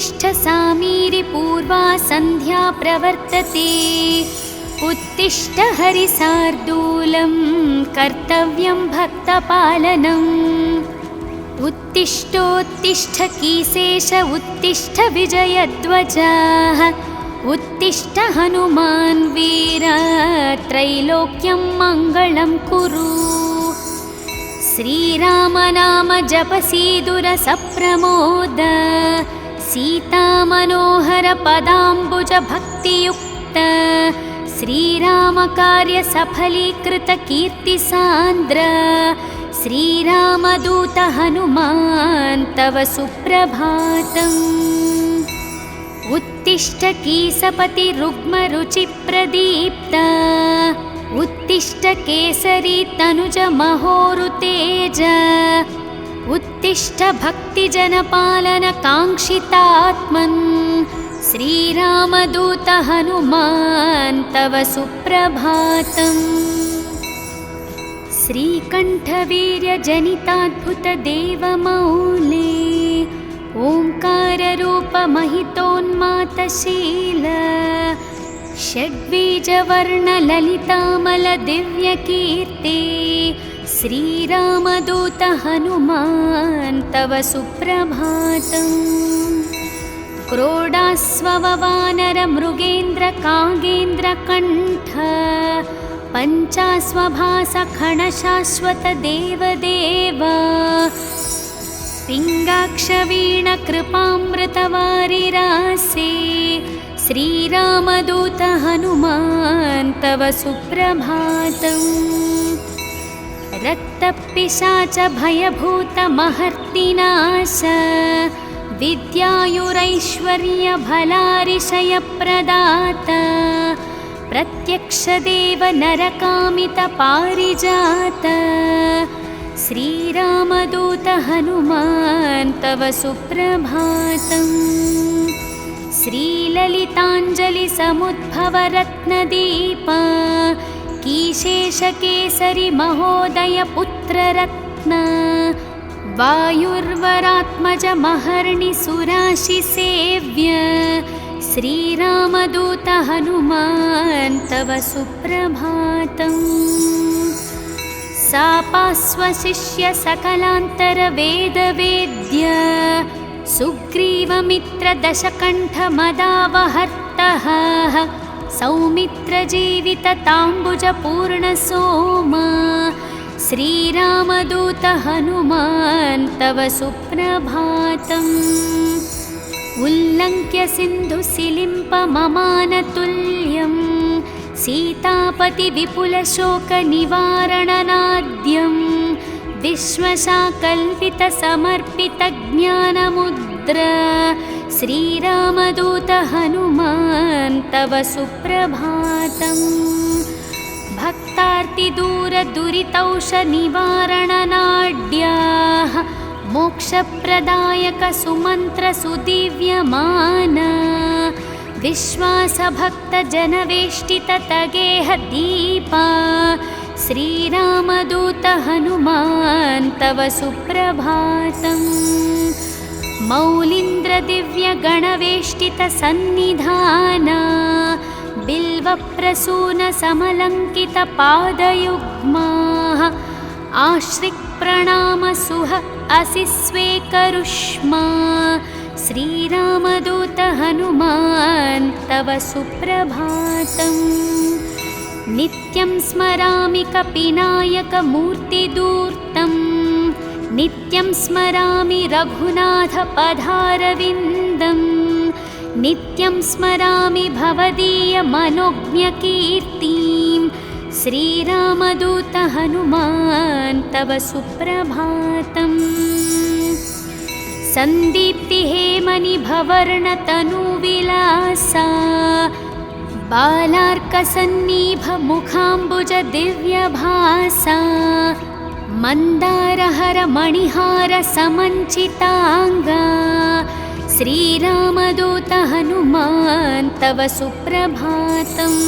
उत्तिष्ठ सामीरि पूर्वा सन्ध्या प्रवर्तते उत्तिष्ठ हरिसार्दूलं कर्तव्यं भक्तपालनम् उत्तिष्ठोत्तिष्ठ कीसेश उत्तिष्ठ विजयध्वजः उत्तिष्ठ हनुमान् वीर त्रैलोक्यं मङ्गलं कुरु। श्रीराम नाम जपसीदुर सप्रमोद सीता मनोहर पदाम्बुज भक्तियुक्त श्रीराम कार्य सफलीकृत कीर्ति सान्द्र श्रीरामदूत हनुमान् तव सुप्रभातम्। उत्तिष्ठ कीसपति रुग्म रुचि प्रदीप्त उत्तिष्ठ केसरी तनुज महोरुतेज उत्तिष्ठ भक्तिजनपालन काङ्क्षितात्मन् श्रीरामदूत हनुमान् तव सुप्रभातम्। श्रीकण्ठवीर्यजनिताद्भुत देवमौले ओङ्काररूप महितोन्मातशील षड्बीजवर्णललितामल दिव्यकीर्ति श्रीरामदूत हनुमान् तव सुप्रभातम्। क्रोडास्ववानर मृगेन्द्र कागेन्द्र कण्ठ पञ्चास्वभास खणशाश्वत देवदेव पिङ्गाक्षवीण कृपामृतवारिरासे श्रीरामदूत हनुमान् तव सुप्रभातम्। रक्तपिशाच भयभूत महर्तिनाश विद्यायुरैश्वर्य भलारिशयप्रदात प्रत्यक्षदेव नरकामित पारिजात श्रीरामदूत हनुमान् तव सुप्रभातम्। श्रीललिताञ्जलि समुद्भव रत्नदीप कीशेषकेसरि महोदय पुत्ररत्न वायुर्वरात्मज महर्णि सुराशि सेव्य श्रीरामदूत हनुमान् तव सुप्रभातम्। सापास्वशिष्य सकलान्तर वेदवेद्य सुग्रीवमित्र दशकण्ठ मदावहर्तः सौमित्र जीवित ताम्बुज पूर्ण सोम श्रीरामदूत हनुमान् तव सुप्रभातम्। उल्लङ्घ्य सिन्धुसिलिम्प ममानतुल्यं सीतापति विपुल शोक निवारणनाद्यं विश्वशाकल्पित समर्पित ज्ञानमुद्र श्रीरामदूत हनुमान् तव सुप्रभातम्। भक्तार्तिदूर दुरितौष निवारणनाड्याः मोक्षप्रदायक सुमन्त्र सुदिव्यमान विश्वासभक्त जनवेष्टित तगेह दीपा श्रीरामदूत हनुमान् तव सुप्रभातम्। मौलीन्द्र दिव्य गणवेष्टित सन्निधाना बिल्वप्रसून समलङ्कित पादयुग्माः आश्रिक् प्रणाम सुह असि स्वेकरुष्मा श्रीरामदूत हनुमान् तव सुप्रभातम्। नित्यं स्मरामि कपिनायक मूर्तिदूर्तं नित्यं स्मरामि रघुनाथ पदारविन्दं नित्यं स्मरामि भवदीय मनोज्ञकीर्तिं श्रीरामदूत हनुमान् तव सुप्रभातम्। सन्दीप्ति हेमनि भवर्णतनुविलासा बालार्कसन्निभ मुखाम्बुज दिव्यभासा मन्दारहर मणिहार समञ्चिताङ्गा श्रीरामदूत हनुमान् तव सुप्रभातम्।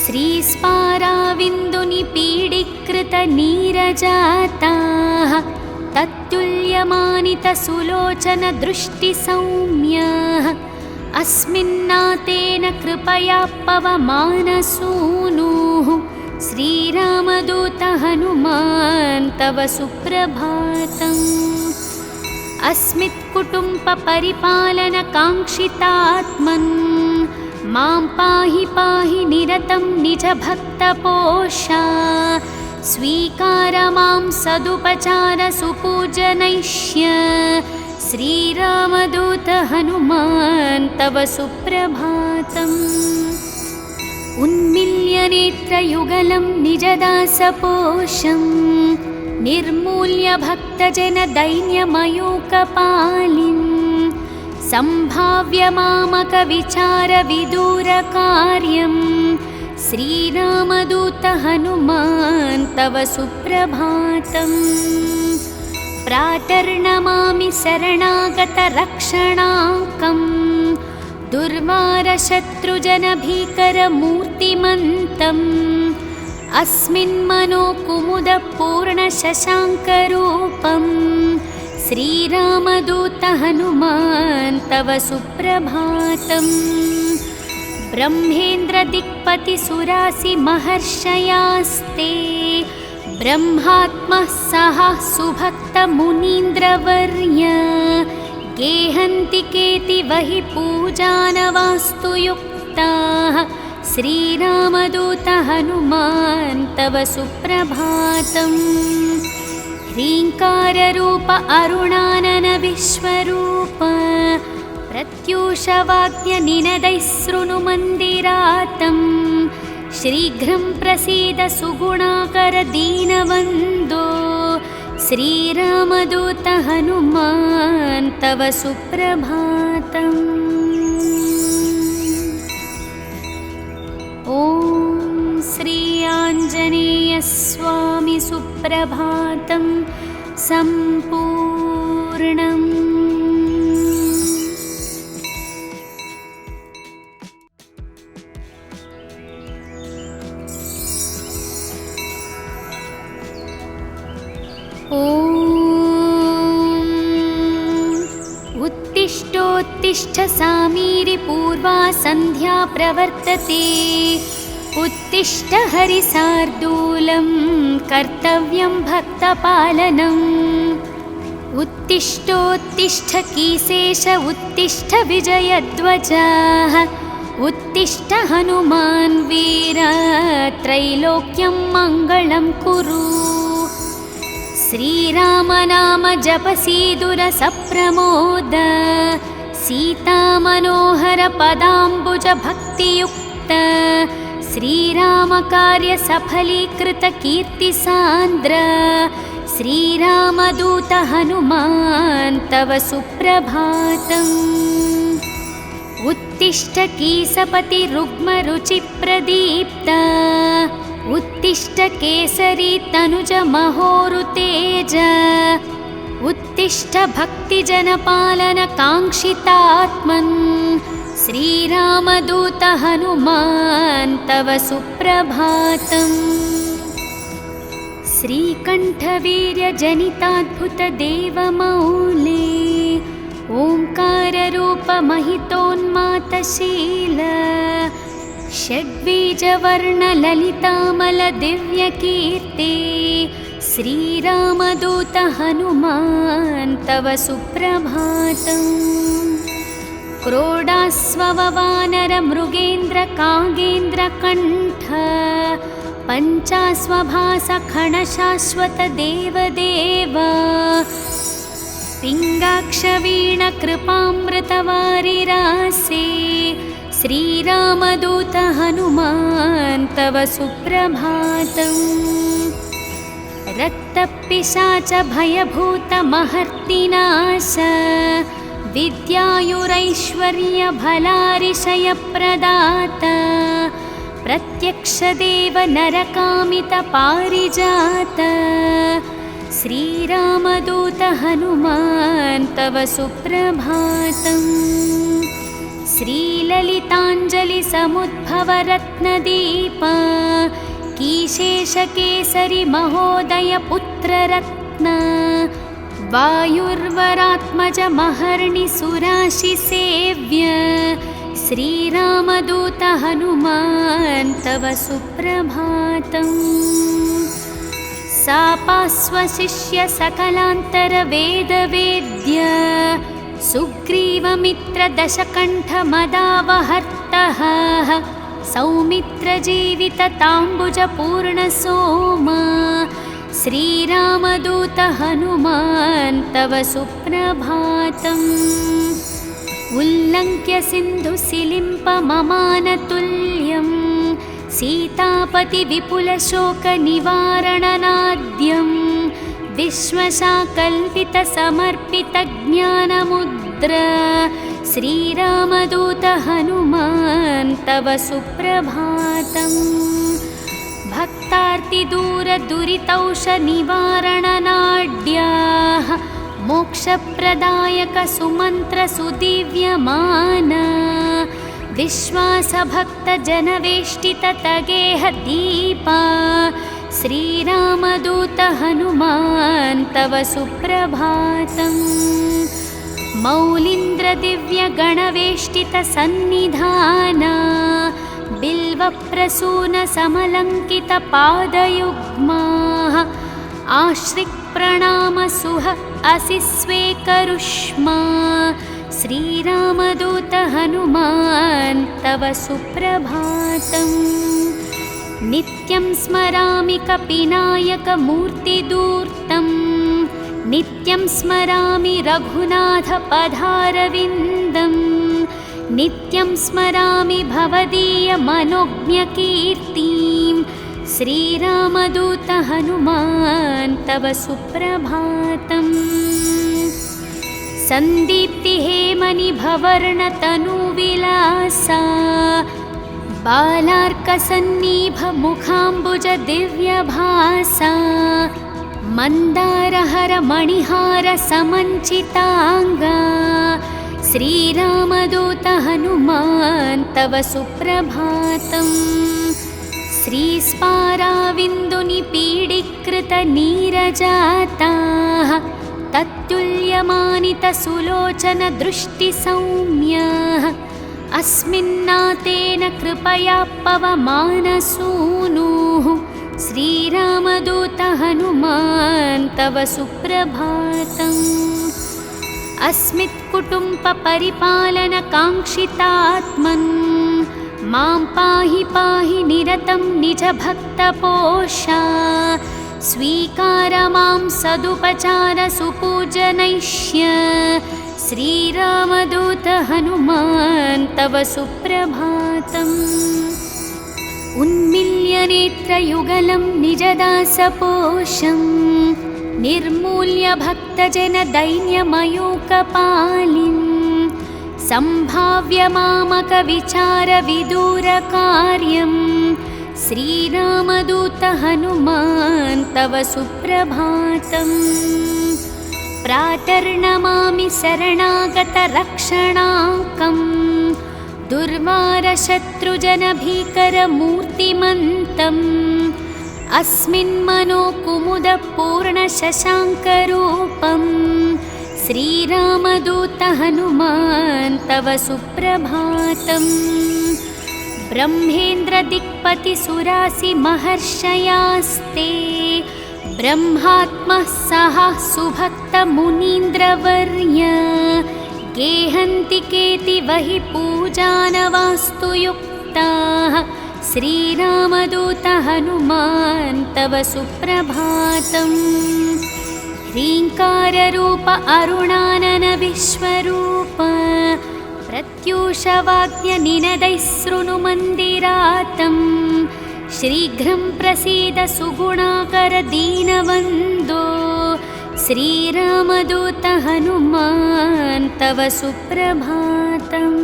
श्रीस्पाराविन्दुनिपीडीकृत नीरजाताः तत्तुल्य भाग्यमानितसुलोचनदृष्टिसौम्यः अस्मिन्नातेन कृपया पवमानसूनुः श्रीरामदूत हनुमान् तव सुप्रभातम्। अस्मित्कुटुम्बपरिपालनकाङ्क्षितात्मन् मां पाहि पाहि निरतं निजभक्तपोषा स्वीकार मां सदुपचार सुपूजनैष्य श्रीरामदूत हनुमान् तव सुप्रभातम्। उन्मिल्य नेत्रयुगलं निजदासपोषं निर्मूल्य भक्तजनदैन्यमयूकपालिं सम्भाव्य मामकविचारविदूरकार्यं श्रीरामदूत हनुमान् तव सुप्रभातम्। प्रातर्नमामि शरणागतरक्षणाङ्कं दुर्वारशत्रुजनभीकरमूर्तिमन्तम् अस्मिन्मनोकुमुदपूर्णशशाङ्करूपं श्रीरामदूत हनुमान् तव सुप्रभातम्। ब्रह्मेन्द्रदिक्पतिसुरासिमहर्षयास्ते ब्रह्मात्मः सह सुभक्तमुनीन्द्रवर्य गेहन्ति केतिवहि पूजानवास्तु युक्ताः श्रीरामदूत हनुमान् तव सुप्रभातम्। ह्रीङ्काररूप अरुणानन विश्वरूप प्रत्यूषवाद्यनिनदैः शृणुमन्दिरातं शीघ्रं प्रसीद सुगुणाकर दीनवन्दो श्रीरामदूत हनुमान् तव सुप्रभातम्। ॐ श्री आञ्जनेयस्वामी सुप्रभातं सम्पूर्णम्। उत्तिष्ठोत्तिष्ठ सामीरि पूर्वा सन्ध्या प्रवर्तते उत्तिष्ठ हरिसार्दूलं कर्तव्यं भक्तपालनम्। उत्तिष्ठोत्तिष्ठ कीसेश उत्तिष्ठ विजयध्वजः उत्तिष्ठ हनुमान् वीर त्रैलोक्यं मङ्गलं कुरु। श्रीराम नाम जपसीदुर सप्रमोद सीतामनोहर पदाम्बुज भक्तियुक्त श्रीराम कार्य सफलीकृत कीर्तिसान्द्र श्रीरामदूत हनुमान् तव सुप्रभातम्। उत्तिष्ठ कीसपति रुग्म रुचि प्रदीप्त उत्तिष्ठ केसरी तनुज महोरुतेज उत्तिष्ठ भक्तिजनपालन काङ्क्षितात्मन् श्रीरामदूत हनुमान् तव सुप्रभातम्। श्रीकण्ठवीर्यजनिताद्भुत देवमौले ओङ्काररूपमहितोन्मातशील षड्बीजवर्णललितामलदिव्यकीर्ते श्रीरामदूत हनुमान् तव सुप्रभातम्। क्रोडास्ववानरमृगेन्द्रकागेन्द्रकण्ठ पञ्चास्वभासखणशाश्वत देवदेव पिङ्गाक्षवीणकृपामृतवारिरासे श्रीरामदूत हनुमान् तव सुप्रभातम्। रक्तपिशाच भयभूतमहर्तिनाश विद्यायुरैश्वर्यभलारिशयप्रदात प्रत्यक्षदेव नरकामितपारिजात श्रीरामदूत हनुमान् तव सुप्रभातम्। श्रीललिताञ्जलिसमुद्भवरत्नदीप कीशेषकेसरि महोदय पुत्ररत्न वायुर्वरात्मजमहर्निसुराशिसेव्य श्रीरामदूत हनुमान् तव सुप्रभातम्। सापास्वशिष्य सकलान्तरवेदवेद्य सुग्रीवमित्रदशकण्ठमदावहर्तः सौमित्रजीवितताम्बुजपूर्णसोमा श्रीरामदूत हनुमान् तव सुप्रभातम्। उल्लङ्घ्य सिन्धुसिलिम्पममानतुल्यं सीतापतिविपुलशोकनिवारणनाद्यं विश्वशाकल्पितसमर्पितज्ञानमुद्र श्रीरामदूत हनुमान् तव सुप्रभातम्। भक्तार्तिदूरदुरितौषनिवारणनाड्याः मोक्षप्रदायकसुमन्त्रसुदिव्यमाना विश्वासभक्तजनवेष्टिततगेहदीपा श्रीरामदूत हनुमान् तव सुप्रभातम्। मौलीन्द्रदिव्यगणवेष्टितसन्निधाना बिल्वप्रसूनसमलङ्कितपादयुग्माः आश्रिक्प्रणामसुह असि स्वेकरुष्मा श्रीरामदूत हनुमान् तव सुप्रभातम्। नित्यं स्मरामि कपिनायकमूर्तिदूर्तं नित्यं स्मरामि रघुनाथपदारविन्दं नित्यं स्मरामि भवदीयमनोज्ञकीर्तिं श्रीरामदूत हनुमान् तव सुप्रभातम्। सन्दीप्तिहेमनिभवर्णतनुविलासा बालार्कसन्निभमुखाम्बुजदिव्यभासा मन्दारहरमणिहारसमञ्चिताङ्गा श्रीरामदूत हनुमान् तव सुप्रभातम्। श्रीस्पाराविन्दुनिपीडीकृतनीरजाताः तत्तुल्यमानितसुलोचनदृष्टिसौम्याः अस्मिन्नातेन कृपया पवमानसूनुः श्रीरामदूत हनुमान् तव सुप्रभातम्। अस्मित्कुटुम्बपरिपालनकाङ्क्षितात्मन् मां पाहि पाहि निरतं निजभक्तपोषा स्वीकार मां सदुपचारसुपूजनैष्य श्रीरामदूत हनुमान् तव सुप्रभातम्। उन्मिल्यनेत्रयुगलं निजदासपोषं निर्मूल्य भक्तजनदैन्यमयूकपालिं सम्भाव्य मामकविचारविदूरकार्यं श्रीरामदूत हनुमान् तव सुप्रभातम्। प्रातर्नमामि शरणागतरक्षणाङ्कं दुर्वारशत्रुजनभीकरमूर्तिमन्तम् अस्मिन्मनोकुमुदपूर्णशशाङ्करूपं श्रीरामदूत हनुमान् तव सुप्रभातम्। ब्रह्मेन्द्रदिक्पतिसुरासिमहर्षयास्ते ब्रह्मात्मः सह सुभक्तमुनीन्द्रवर्य गेहन्ति केतिवहि पूजानवास्तु युक्ताः श्रीरामदूत हनुमान् तव सुप्रभातम्। ह्रीङ्काररूप अरुणानन विश्वरूप प्रत्यूषवाग्यनिनदैः शृणुमन्दिरातं शीघ्रं प्रसीद सुगुणाकर दीनवन्दो श्रीरामदूत हनुमान् तव सुप्रभातम्।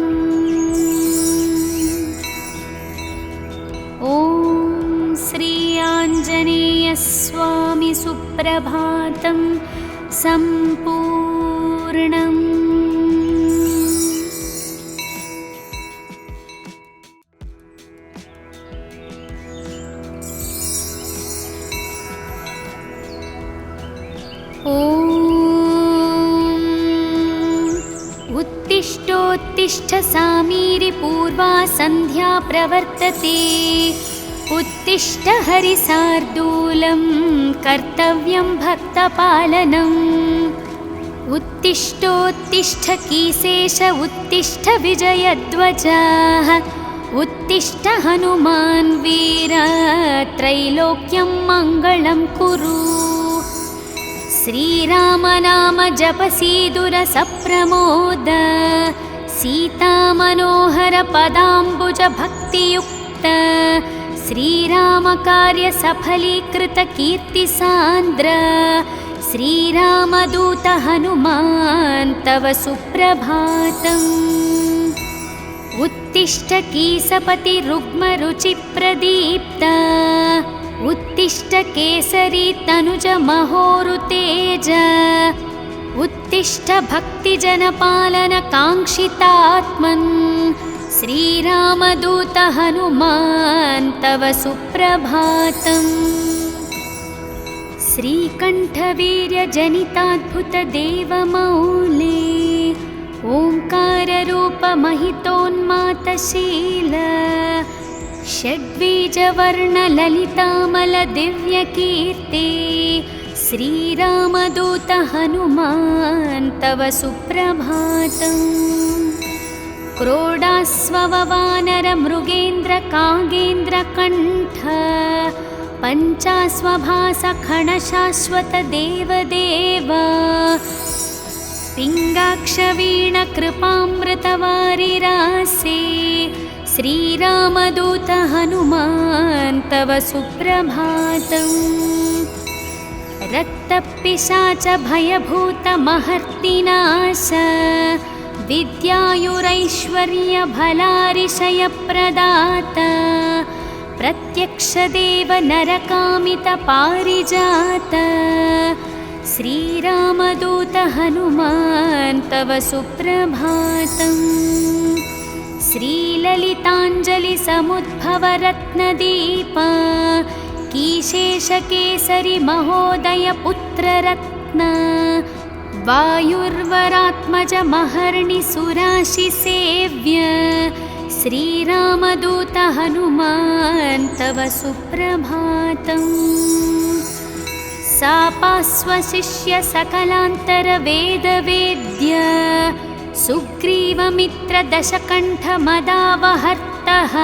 ॐ श्री आञ्जनेयस्वामी सुप्रभातं सम्पूर्णम्। ॐ उत्तिष्ठ सामीरि पूर्वा सन्ध्या प्रवर्तते उत्तिष्ठ हरिसार्दूलं कर्तव्यं भक्तपालनम् उत्तिष्ठोत्तिष्ठ कीसेश उत्तिष्ठ विजयध्वजाः उत्तिष्ठ हनुमान् वीर त्रैलोक्यं मङ्गलं कुरु श्रीराम नाम जपसीदुर सप्रमोद सीतामनोहर पदाम्बुज भक्तियुक्त श्रीराम कार्य सफलीकृत कीर्तिसान्द्र श्रीरामदूत हनुमान् तव सुप्रभातम् उत्तिष्ठ कीसपति रुग्म रुचिप्रदीप्त उत्तिष्ठ केसरी तनुज महोरुतेज उत्तिष्ठ भक्तिजनपालन काङ्क्षितात्मन् श्रीरामदूत हनुमान् तव सुप्रभातम् श्रीकण्ठवीर्यजनिताद्भुतदेवमौले ओङ्काररूपमहितोन्मातशील षड्बीजवर्णललितामलदिव्यकीर्ति श्रीरामदूत हनुमान् तव सुप्रभातम् क्रोडास्ववानरमृगेन्द्रकागेन्द्रकण्ठ पञ्चास्वभासखणशाश्वतदेवदेव पिङ्गाक्षवीणकृपामृतवारिरासे श्रीरामदूत हनुमान् तव सुप्रभातम् रक्तपिशाच भयभूतमहर्तिनाश विद्यायुरैश्वर्यभलारिशयप्रदाता प्रत्यक्षदेव नरकामितपारिजात श्रीरामदूत हनुमान् तव सुप्रभातम् श्रीललिताञ्जलिसमुद्भवरत्नदीप कीशेषकेसरि महोदय पुत्ररत्न वायुर्वरात्मज महर्णि सुराशिसेव्य श्रीरामदूत हनुमान् तव सुप्रभातम् सापास्वशिष्य सकलान्तरवेदवेद्य सुग्रीवमित्रदशकण्ठमदावहर्तः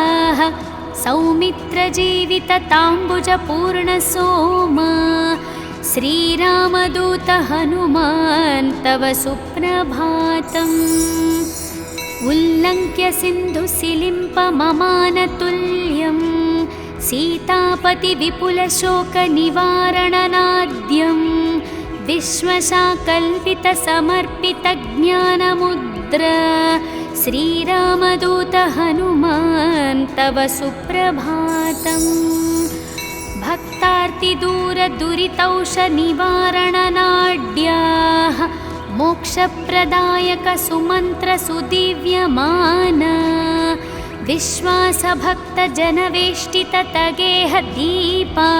सौमित्रजीवितताम्बुजपूर्णसोमा श्रीरामदूत हनुमान् तव सुप्रभातम् उल्लङ्घ्य सिन्धुसिलिम्पममानतुल्यं सीतापतिविपुलशोकनिवारणनाद्यं विश्वशाकल्पितसमर्पितज्ञानमुद्र श्रीरामदूत हनुमान् तव सुप्रभातम् भक्तार्तिदूरदुरितौषनिवारणनाड्याः मोक्षप्रदायक सुमन्त्रसुदिव्यमान विश्वासभक्तजनवेष्टिततगेह दीपा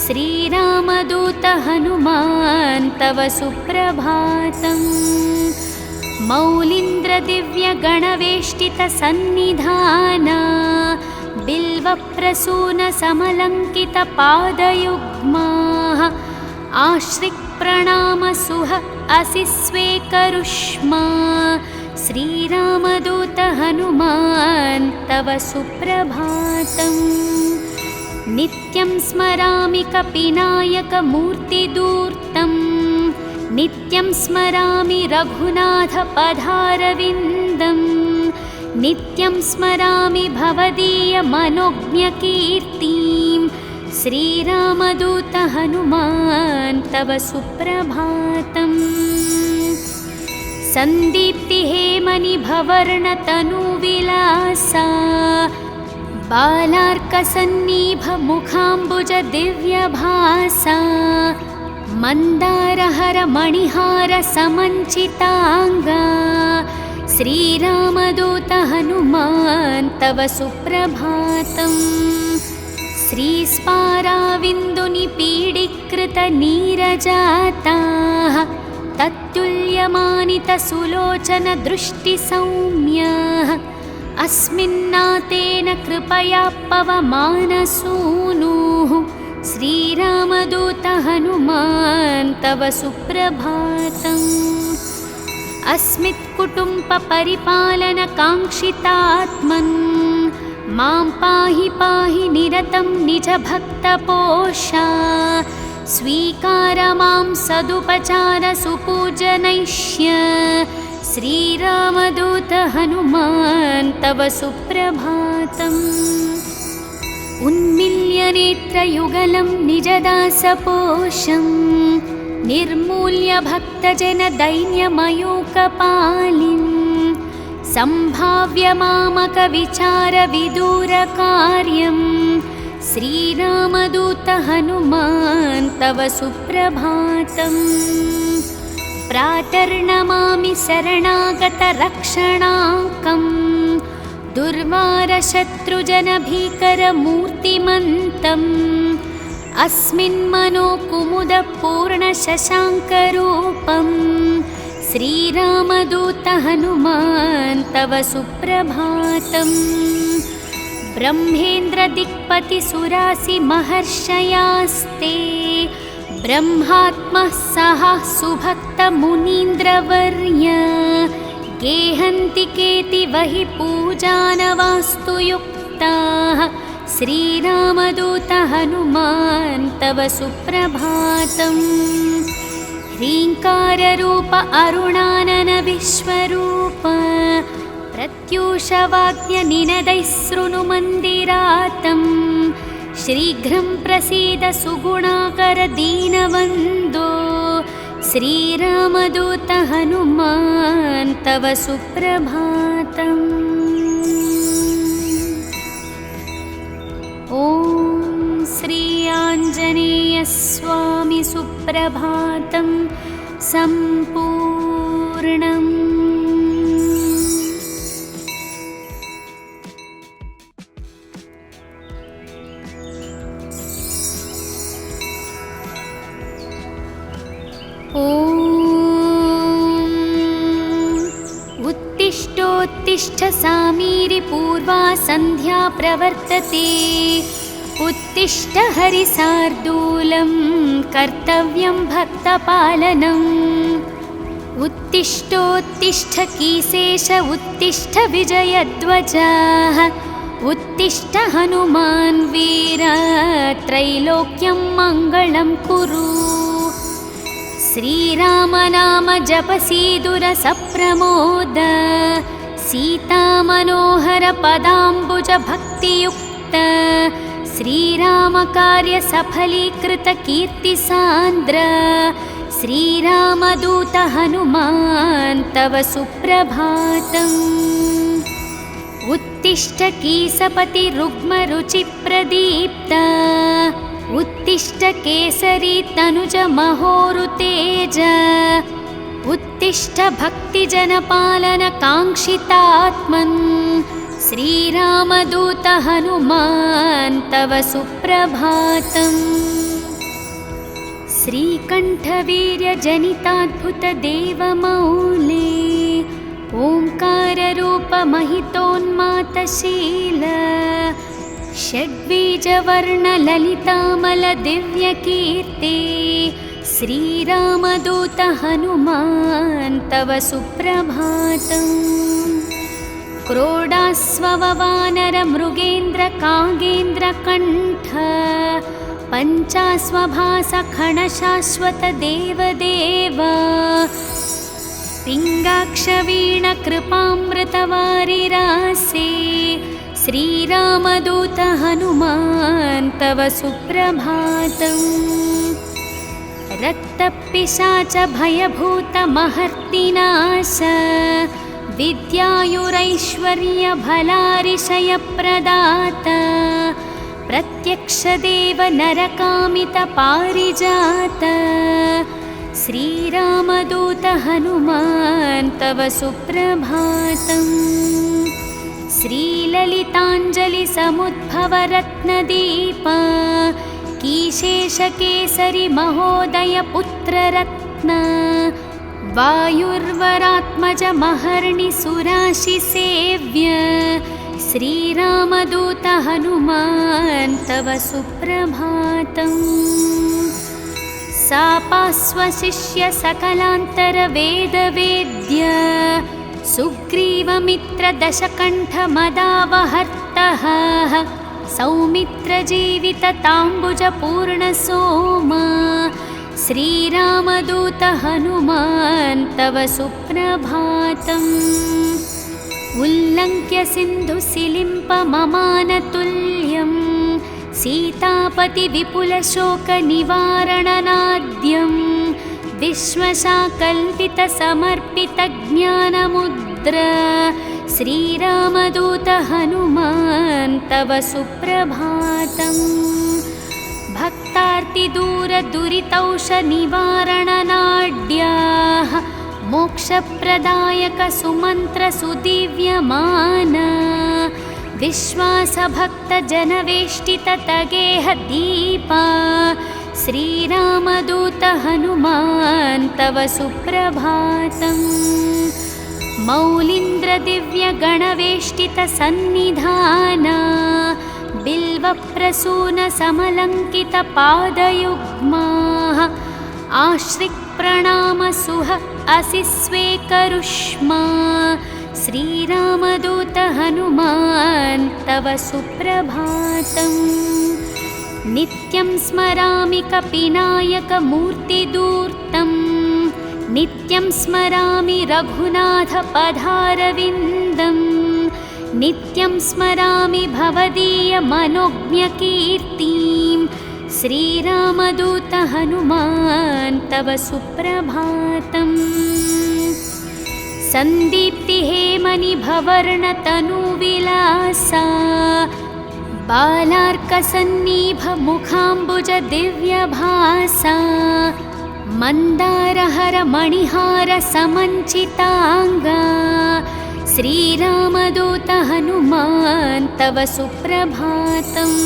श्रीरामदूत हनुमान् तव सुप्रभातम् मौलीन्द्रदिव्यगणवेष्टितसन्निधाना बिल्वप्रसूनसमलङ्कितपादयुग्माः आश्रिक्प्रणामसुह असि स्वेकरुष्मा श्रीरामदूत हनुमान् तव सुप्रभातम् नित्यं स्मरामि कपिनायकमूर्तिदूर्तं नित्यं स्मरामि रघुनाथपदारविन्दं नित्यं स्मरामि भवदीयमनोज्ञकीर्तिं श्रीरामदूत हनुमान् तव सुप्रभातम् सन्दीप्तिहेमनिभवर्णतनुविलासा बालार्कसन्निभमुखाम्बुज दिव्यभासा मन्दारहरमणिहार समञ्चिताङ्गा श्रीरामदूत हनुमान् तव सुप्रभातम् श्रीस्पाराविन्दुनिपीडीकृतनीरजाताः तत्तुल्य भाव्यमानितसुलोचनदृष्टिसौम्य अस्मिन्नातेन कृपया पवमानसूनुः श्रीरामदूत हनुमान् तव सुप्रभातम्। अस्मित्कुटुम्बपरिपालनकाङ्क्षितात्मन् मां पाहि पाहि निरतं निजभक्तपोषा स्वीकार मां सदुपचार सुपूजनैष्य श्रीरामदूत हनुमान् तव सुप्रभातम्। उन्मिल्य नेत्रयुगलं निजदासपोषं निर्मूल्य भक्तजनदैन्यमयूकपालिम् सम्भाव्य मामकविचारविदूरकार्यं श्रीरामदूत हनुमान् तव सुप्रभातम्। प्रातर्नमामि शरणागतरक्षणाङ्कम् दुर्वारशत्रुजनभीकरमूर्तिमन्तम् अस्मिन्मनोकुमुदपूर्णशशाङ्करूपम् श्रीरामदूत हनुमान् तव सुप्रभातम्। ब्रह्मेन्द्रदिक्पतिसुरासिमहर्षयास्ते ब्रह्मात्मः सह सुभक्तमुनीन्द्रवर्य गेहन्ति केतिवहि पूजानवास्तु युक्ताः श्रीरामदूत हनुमान् तव सुप्रभातम्। ह्रीङ्काररूप अरुणानन विश्वरूप प्रत्यूषवाद्यनिनदैः शृणुमन्दिरातम् शीघ्रं प्रसीद सुगुणाकर दीनवन्दो श्रीरामदूत हनुमान् तव सुप्रभातम्। ॐ श्री आञ्जनेयस्वामी सुप्रभातं सम्पूर्णम्। उत्तिष्ठोत्तिष्ठ सामीरि पूर्वा सन्ध्या प्रवर्तते उत्तिष्ठ हरिसार्दूलं कर्तव्यं भक्तपालनम्। उत्तिष्ठोत्तिष्ठ कीशेष उत्तिष्ठ विजयध्वजः उत्तिष्ठ हनुमान् वीर त्रैलोक्यं मङ्गलं कुरु। श्रीरामनाम जपसीदुरसप्रमोद सीतामनोहर पदाम्बुज भक्तियुक्त श्रीरामकार्य सफलीकृत कीर्तिसान्द्र श्रीरामदूत हनुमान् तव सुप्रभातम्। उत्तिष्ठ कीसपति रुग्मरुचिप्रदीप्त उत्तिष्ठ केसरी तनुज महोरुतेज उत्तिष्ठ भक्तिजनपालन काङ्क्षितात्मन् श्रीरामदूत हनुमान् तव सुप्रभातम्। श्रीकण्ठवीर्यजनिताद्भुतदेवमौले ओङ्काररूपमहितोन्मातशील षड्बीजवर्णललितामलदिव्यकीर्ते श्रीरामदूत हनुमान् तव सुप्रभातम्। क्रोडास्ववानरमृगेन्द्रकागेन्द्रकण्ठ पञ्चास्वभासखणशाश्वतदेवदेव पिङ्गाक्षवीणकृपामृतवारिरासे श्रीरामदूत हनुमान् तव सुप्रभातम्। रक्तपिशाच भयभूतमहर्तिनाश विद्यायुरैश्वर्यभलारिशयप्रदात प्रत्यक्षदेव नरकामितपारिजात श्रीरामदूत हनुमान् तव सुप्रभातम्। श्रीललिताञ्जलिसमुद्भवरत्नदीप कीशेषकेसरि महोदय पुत्ररत्न वायुर्वरात्मजमहर्निसुराशिसेव्य श्रीरामदूत हनुमान् तव सुप्रभातम्। सापास्वशिष्य सकलान्तरवेदवेद्य सुग्रीवमित्रदशकण्ठमदावहर्तः सौमित्रजीवितताम्बुजपूर्णसोमा श्रीरामदूत हनुमान् तव सुप्रभातम्। उल्लङ्घ्य सिन्धुसिलिम्पममानतुल्यं सीतापतिविपुलशोकनिवारणनाद्यं विश्वशाकल्पितसमर्पितज्ञानमुद्र श्रीरामदूत हनुमान् तव सुप्रभातम्। भक्तार्तिदूरदुरितौषनिवारणनाड्याः मोक्षप्रदायकसुमन्त्रसुदिव्यमाना विश्वासभक्तजनवेष्टिततगेहदीपा श्रीरामदूत हनुमान् तव सुप्रभातम्। मौलीन्द्रदिव्यगणवेष्टितसन्निधाना बिल्वप्रसूनसमलङ्कितपादयुग्माः आश्रिक्प्रणामसुह असि स्वेकरुष्मा श्रीरामदूत हनुमान् तव सुप्रभातम्। नित्यं स्मरामि कपिनायकमूर्तिदूर्तं नित्यं स्मरामि रघुनाथपदारविन्दं नित्यं स्मरामि भवदीयमनोज्ञकीर्तिं श्रीरामदूत हनुमान् तव सुप्रभातम्। सन्दीप्तिहेमनिभवर्णतनुविलासा बालार्कसन्निभमुखाम्बुजदिव्यभासा मन्दारहरमणिहारसमञ्चिताङ्गा श्रीरामदूत हनुमान् तव सुप्रभातम्।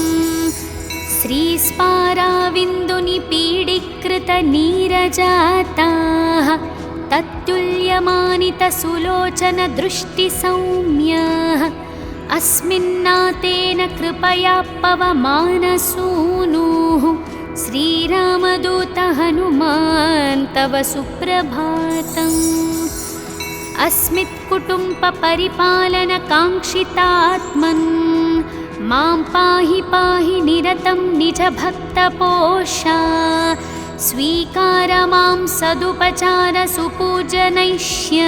श्रीस्पाराविन्दुनिपीडीकृतनीरजाताः तत्तुल्यमानितसुलोचनदृष्टिसौम्याः अस्मिन्नातेन कृपया पवमानसूनुः श्रीरामदूत हनुमान् तव सुप्रभातम्। अस्मित्कुटुम्बपरिपालनकाङ्क्षितात्मन् मां पाहि पाहि निरतं निजभक्तपोषा स्वीकार मां सदुपचारसुपूजनैष्य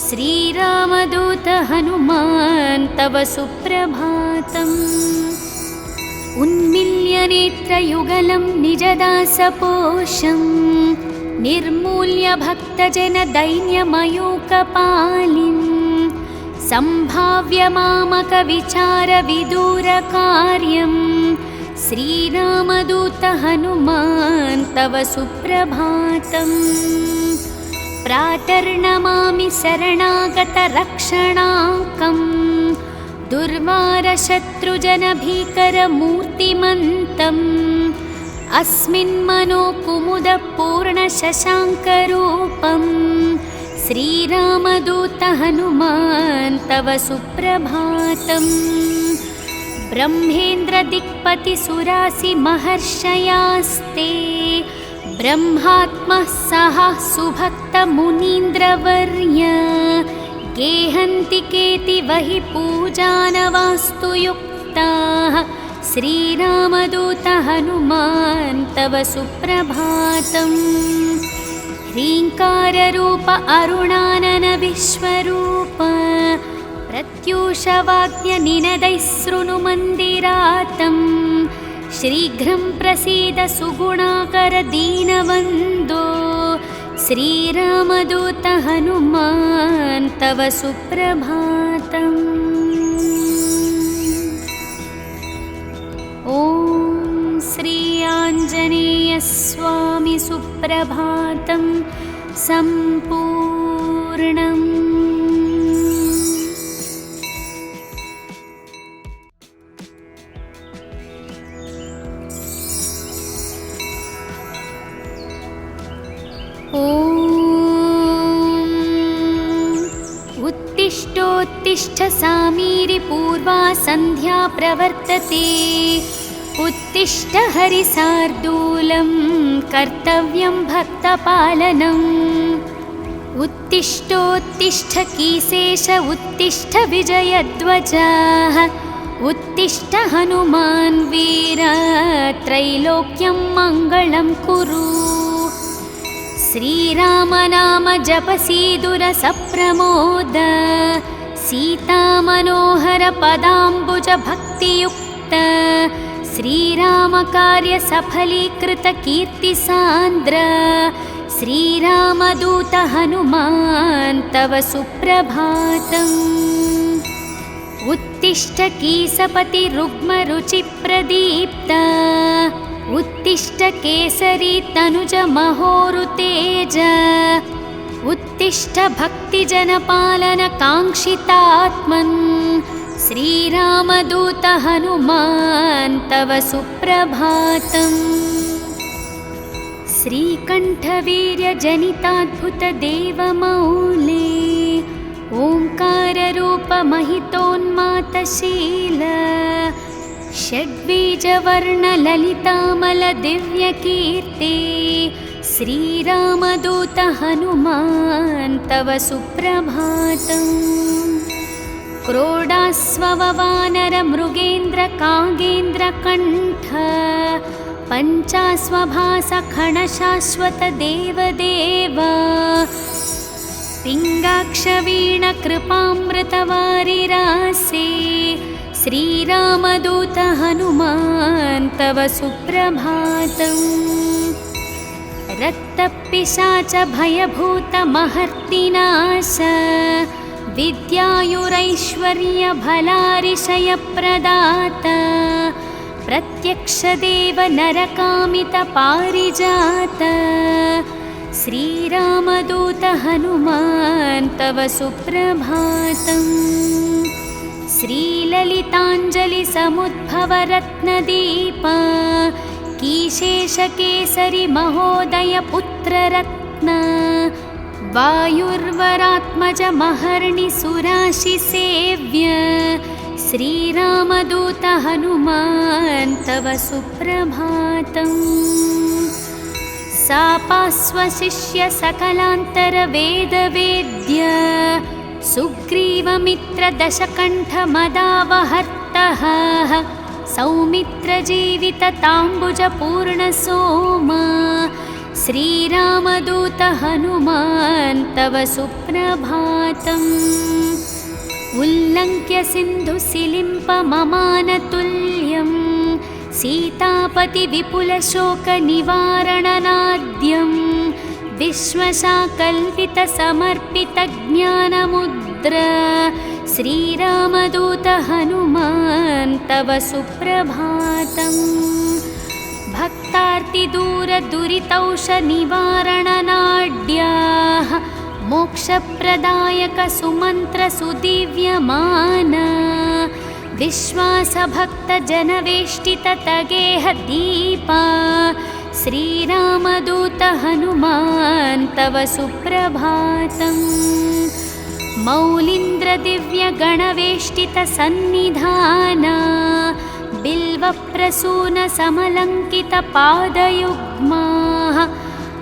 श्रीरामदूत हनुमान् तव सुप्रभातम्। उन्मील्यनेत्रयुगलं निजदासपोषं निर्मूल्य भक्तजनदैन्यमयूकपालिं सम्भाव्य मामकविचारविदूरकार्यं श्रीरामदूत हनुमान् तव सुप्रभातम्। प्रातर्नमामि शरणागतरक्षणाकं दुर्वारशत्रुजनभीकरमूर्तिमन्तम् अस्मिन्मनोकुमुदपूर्णशशाङ्करूपं श्रीरामदूत हनुमान् तव सुप्रभातम्। ब्रह्मेन्द्रदिक्पतिसुरासिमहर्षयास्ते ब्रह्मात्मः सह सुभक्तमुनीन्द्रवर्य गेहन्ति केतिवहि पूजानवास्तु युक्ताः श्रीरामदूत हनुमान् तव सुप्रभातम्। ह्रीङ्काररूप अरुणानन विश्वरूप प्रत्यूषवाद्यनिनदैः शृणुमन्दिरातं शीघ्रं प्रसीद सुगुणाकर दीनवन्दो श्रीरामदूत हनुमान् तव सुप्रभातम्। ॐ श्री आञ्जनेयस्वामी सुप्रभातं सम्पूर्णम्। ॐ सामीरि पूर्वा सन्ध्या प्रवर्तते। उत्तिष्ठ हरिसार्दूलं कर्तव्यं भक्तपालनम्। उत्तिष्ठोत्तिष्ठ कीसेश उत्तिष्ठ विजयध्वजः। उत्तिष्ठ हनुमान् वीर त्रैलोक्यं मङ्गलं कुरु। श्रीराम नाम जपसीदुर सप्रमोद। सीतामनोहर पदाम्बुज भक्तियुक्त। श्रीराम कार्य सफलीकृत कीर्तिसान्द्र। श्रीरामदूत हनुमान् तव सुप्रभातम्। उत्तिष्ठ कीसपति रुग्मरुचिप्रदीप्त। उत्तिष्ठ केसरी तनुज महोरुतेज। उत्तिष्ठ भक्तिजनपालन काङ्क्षितात्मन्। श्रीरामदूत हनुमान् तव सुप्रभातम्। श्रीकण्ठवीर्यजनिताद्भुत देवमौले। ओङ्काररूप महितोन्मातशील। षड्बीजवर्णललितामल दिव्यकीर्ति। श्रीरामदूत हनुमान् तव सुप्रभातम्। क्रोडास्ववानर मृगेन्द्र कागेन्द्र कण्ठ। पञ्चास्वभास खणशाश्वत देवदेव। पिङ्गाक्षवीण कृपामृतवारिरासे। श्रीरामदूत हनुमान् तव सुप्रभातम्। रक्तपिशाच भयभूत महर्तिनाश। विद्यायुरैश्वर्य भलारिशयप्रदात। प्रत्यक्षदेव नरकामित पारिजात। श्रीरामदूत हनुमान् तव सुप्रभातम्। श्रीललिताञ्जलि समुद्भव रत्नदीप। कीशेषकेसरि महोदय पुत्ररत्न। वायुर्वरात्मज महर्णि सुराशि सेव्य। श्रीरामदूत हनुमान् तव सुप्रभातम्। सापास्वशिष्य सकलान्तर वेदवेद्य। सुग्रीवमित्र दशकण्ठ मदावहर्तः। सौमित्रजीवित ताम्बुज पूर्णसोम। श्रीरामदूत हनुमान् तव सुप्रभातम्। उल्लङ्घ्य सिन्धुसिलिम्प ममानतुल्यम्। सीतापति विपुलशोकनिवारणनाद्यम्। विश्वशाकल्पित समर्पित ज्ञानमुद्र। श्रीरामदूत हनुमान् तव सुप्रभातम्। भक्तार्तिदूरदुरितौषनिवारणनाड्याः। मोक्षप्रदायक सुमन्त्र सुदिव्यमान। विश्वासभक्तजनवेष्टित तगेह दीपा। श्रीरामदूत हनुमान् तव सुप्रभातम्। मौलीन्द्रदिव्यगणवेष्टित सन्निधाना। बिल्वप्रसून समलङ्कित पादयुग्माः।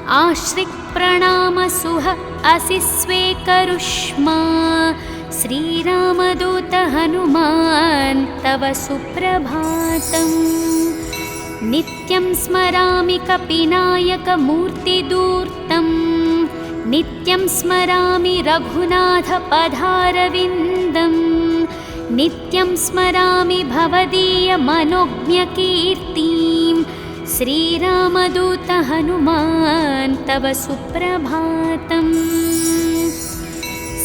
आश्रिक्प्रणाम सुह असिस्वेकरुष्मा। श्रीरामदूत हनुमान् तव सुप्रभातम्। नित्यं स्मरामि कपिनायकमूर्तिदूर्तम्। नित्यं स्मरामि रघुनाथपदारविन्दम्। नित्यं स्मरामि भवदीयमनोज्ञकीर्तिं। श्रीरामदूत हनुमान् तव सुप्रभातम्।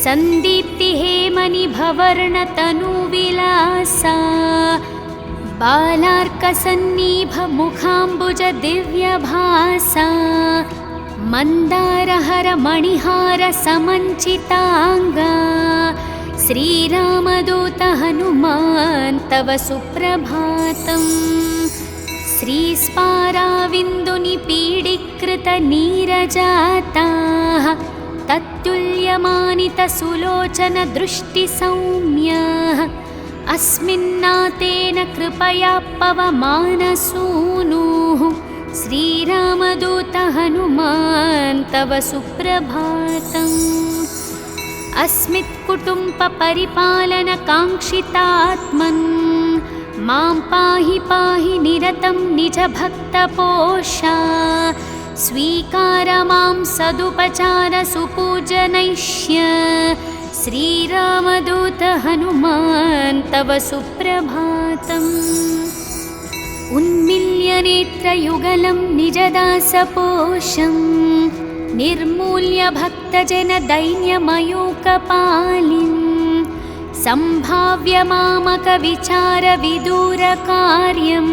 सन्दीप्तिहेमनिभवर्णतनुविलासा। बालार्कसन्निभमुखाम्बुज दिव्यभासा। मन्दारहर मणिहार समञ्चिताङ्गा। श्रीरामदूत हनुमान् तव सुप्रभातम्। श्रीस्पाराविन्दुनिपीडीकृत नीरजाताः। तत्तुल्य भाव्यमानितसुलोचनदृष्टिसौम्य अस्मिन्नातेन कृपया पवमानसूनुः श्रीरामदूत हनुमान् तव सुप्रभातम्। अस्मित्कुटुम्बपरिपालनकाङ्क्षितात्मन् मां पाहि पाहि निरतं निजभक्तपोषा स्वीकार मां सदुपचार सुपूजनैष्य श्रीरामदूत हनुमान् तव सुप्रभातम्। उन्मिल्य नेत्रयुगलं निजदासपोषं निर्मूल्य भक्तजनदैन्यमयूकपालिम् सम्भाव्य मामकविचारविदूरकार्यं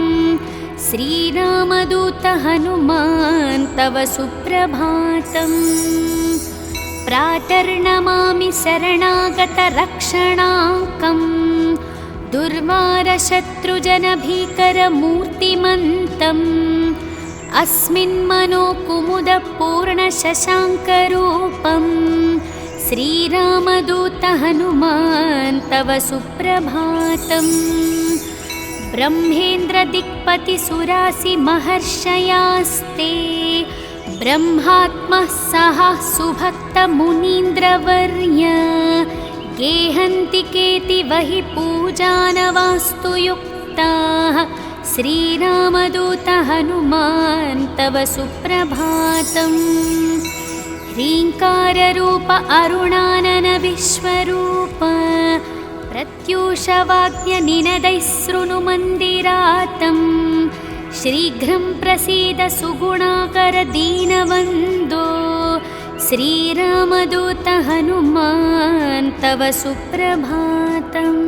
श्रीरामदूत हनुमान् तव सुप्रभातम्। प्रातर्नमामि शरणागतरक्षणाङ्कम् दुर्वारशत्रुजनभीकरमूर्तिमन्तम् अस्मिन्मनोकुमुदपूर्णशशाङ्करूपम् श्रीरामदूत हनुमान् तव सुप्रभातम्। ब्रह्मेन्द्रदिक्पतिसुरासिमहर्षयास्ते ब्रह्मात्मः सह सुभक्तमुनीन्द्रवर्य गेहन्ति केतिवहि पूजानवास्तुयुक्ताः श्रीरामदूत हनुमान् तव सुप्रभातम्। ह्रीङ्काररूप अरुणानन विश्वरूप प्रत्यूषवाद्यनिनदैः शृणुमन्दिरातम् शीघ्रं प्रसीद सुगुणाकर दीनवन्दो श्रीरामदूत हनुमान् तव सुप्रभातम्।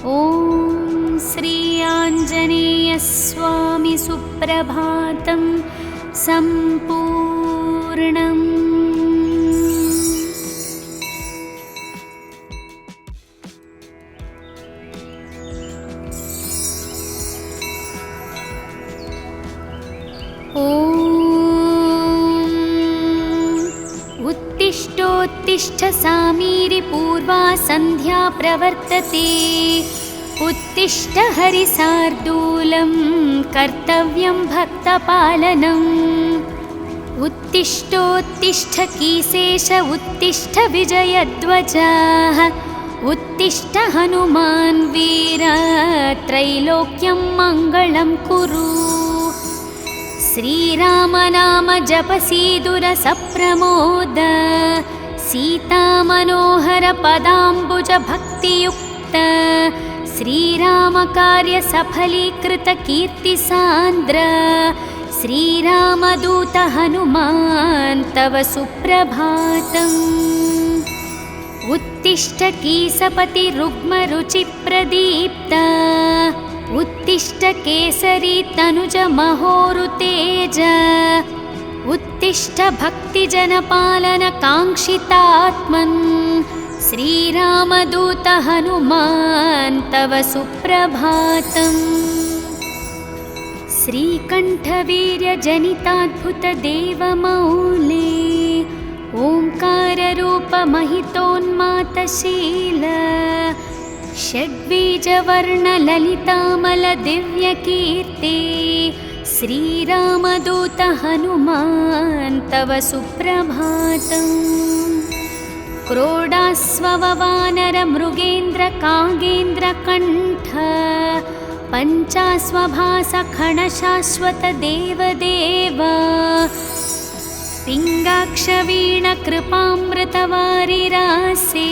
ॐ श्री आञ्जनेयस्वामी सुप्रभातं सम्पूर्णम्। उत्तिष्ठोत्तिष्ठ सामीरि पूर्वा सन्ध्या प्रवर्तते उत्तिष्ठ हरिसार्दूलं कर्तव्यं भक्तपालनम्। उत्तिष्ठोत्तिष्ठ कीसेश उत्तिष्ठ विजयध्वजः उत्तिष्ठ हनुमान् वीर त्रैलोक्यं मङ्गलं कुरु। श्रीराम नाम जपसीदुरसप्रमोद सीतामनोहर पदाम्बुज भक्तियुक्त श्रीराम कार्य सफलीकृत कीर्तिसान्द्र श्रीरामदूत हनुमान् तव सुप्रभातम्। उत्तिष्ठ कीसपति रुग्मरुचिप्रदीप्त उत्तिष्ठ केसरी तनुज महोरुतेज उत्तिष्ठ भक्तिजनपालन काङ्क्षितात्मन् श्रीरामदूत हनुमान् तव सुप्रभातम्। श्रीकण्ठवीर्यजनिताद्भुतदेवमौले ओङ्काररूपमहितोन्मातशील षड्बीजवर्णललितामलदिव्यकीर्ते श्रीरामदूत हनुमान् तव सुप्रभातम्। क्रोडास्ववानरमृगेन्द्रकागेन्द्रकण्ठ पञ्चास्वभासखणशाश्वत देवदेव पिङ्गाक्षवीणकृपामृतवारिरासे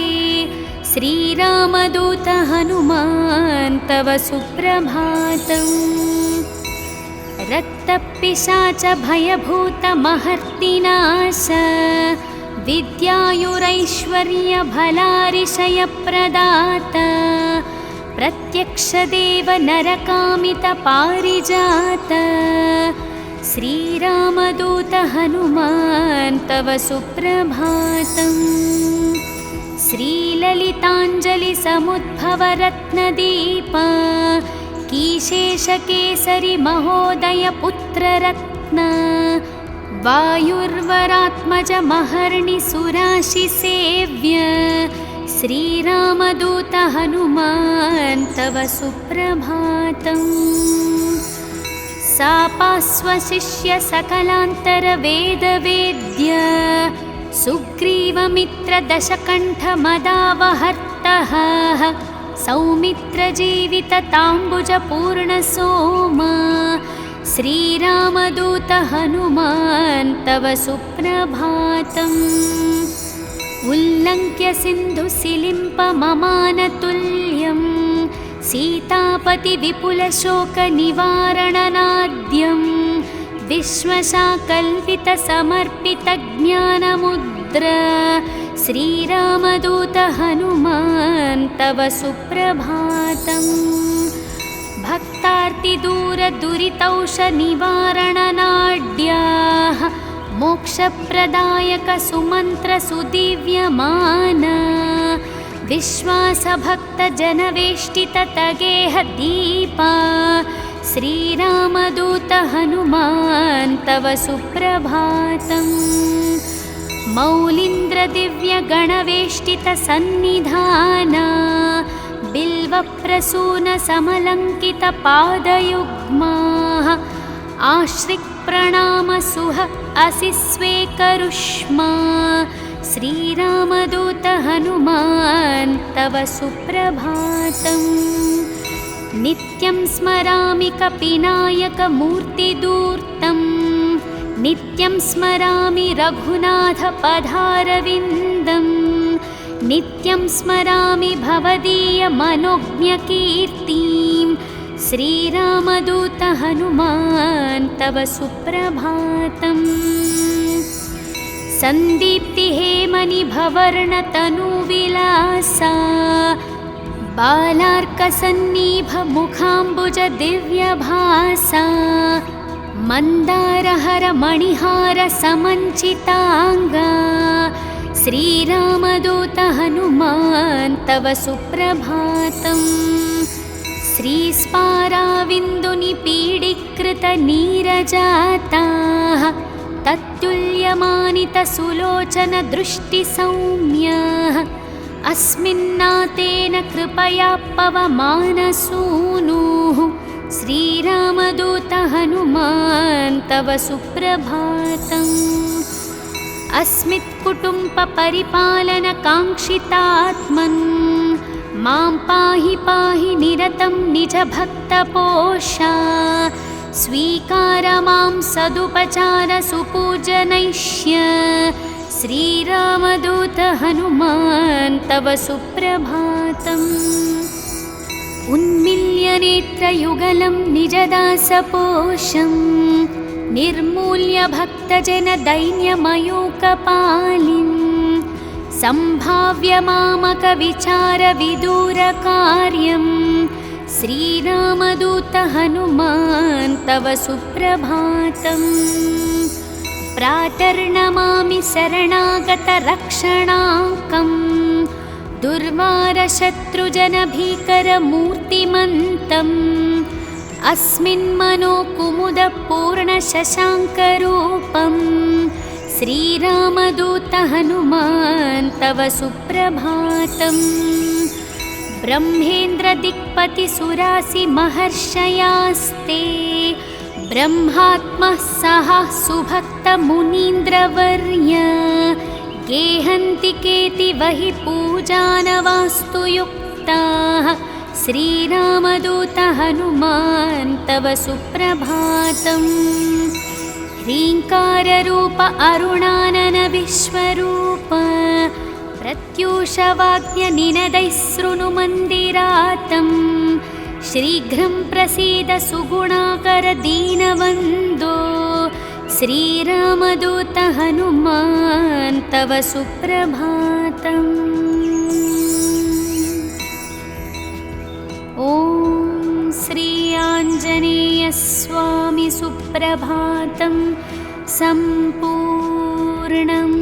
श्रीरामदूत हनुमान् तव सुप्रभातम्। रक्तपिशाच भयभूतमहर्तिनाश विद्यायुरैश्वर्यभलारिशयप्रदात प्रत्यक्षदेव नरकामितपारिजात श्रीरामदूत हनुमान् तव सुप्रभातम्। श्रीललिताञ्जलिसमुद्भवरत्नदीप कीशेषकेसरि महोदय पुत्ररत्न वायुर्वरात्मज महर्णि सुराशिसेव्य श्रीरामदूत हनुमान् तव सुप्रभातम्। सापास्वशिष्य सकलान्तरवेदवेद्य सुग्रीवमित्रदशकण्ठमदावहर्तः सौमित्रजीवितताम्बुजपूर्णसोमा श्रीरामदूत हनुमान् तव सुप्रभातम्। उल्लङ्घ्य सिन्धुसिलिम्पममानतुल्यं सीतापतिविपुलशोकनिवारणनाद्यं विश्वशाकल्पितसमर्पितज्ञानमुद्रा श्रीरामदूत हनुमान् तव सुप्रभातम्। भक्तार्तिदूरदुरितौषनिवारणनाड्याः मोक्षप्रदायकसुमन्त्रसुदिव्यमाना विश्वासभक्तजनवेष्टिततगेहदीपा श्रीरामदूत हनुमान् तव सुप्रभातम्। मौलीन्द्रदिव्यगणवेष्टितसन्निधाना बिल्वप्रसूनसमलङ्कितपादयुग्माः आश्रिक्प्रणामसुह असि स्वेकरुष्मा श्रीरामदूत हनुमान् तव सुप्रभातम्। नित्यं स्मरामि कपिनायकमूर्तिदूर्तं नित्यं स्मरामि रघुनाथपदारविन्दं नित्यं स्मरामि भवदीयमनोज्ञकीर्तिं श्रीरामदूत हनुमान् तव सुप्रभातम्। सन्दीप्तिहेमनिभवर्णतनुविलासा बालार्कसन्निभमुखाम्बुजदिव्यभासा मन्दारहरमणिहारसमञ्चिताङ्गा श्रीरामदूत हनुमान् तव सुप्रभातम्। श्रीस्पाराविन्दुनिपीडीकृतनीरजाताः तत्तुल्यमानितसुलोचनदृष्टिसौम्याः अस्मिन्नातेन कृपया पवमानसूनुः श्रीरामदूत हनुमान् तव सुप्रभातम्। अस्मित्कुटुम्बपरिपालनकाङ्क्षितात्मन् मां पाहि पाहि निरतं निजभक्तपोषा स्वीकार मां सदुपचारसुपूजनैष्य श्रीरामदूत हनुमान् तव सुप्रभातम्। उन्मिल्यनेत्रयुगलं निजदासपोषं निर्मूल्य भक्तजनदैन्यमयूकपालिं सम्भाव्य मामकविचारविदूरकार्यं श्रीरामदूत हनुमान् तव सुप्रभातम्। प्रातर्नमामि शरणागतरक्षणाङ्कं दुर्वारशत्रुजनभीकरमूर्तिमन्तम् अस्मिन्मनोकुमुदपूर्णशशाङ्करूपं श्रीरामदूत हनुमान् तव सुप्रभातम्। ब्रह्मेन्द्रदिक्पतिसुरासिमहर्षयास्ते ब्रह्मात्मः सह सुभक्तमुनीन्द्रवर्य गेहन्ति केतिवहि पूजानवास्तु युक्ताः श्रीरामदूत हनुमान् तव सुप्रभातम्। ह्रीङ्काररूप अरुणानन विश्वरूप प्रत्यूषवाद्यनिनदैः शृणुमन्दिरातं शीघ्रं प्रसीद सुगुणाकर दीनवन्दो श्रीरामदूत हनुमान् तव सुप्रभातम्। ॐ श्री आञ्जनेयस्वामी सुप्रभातं सम्पूर्णम्।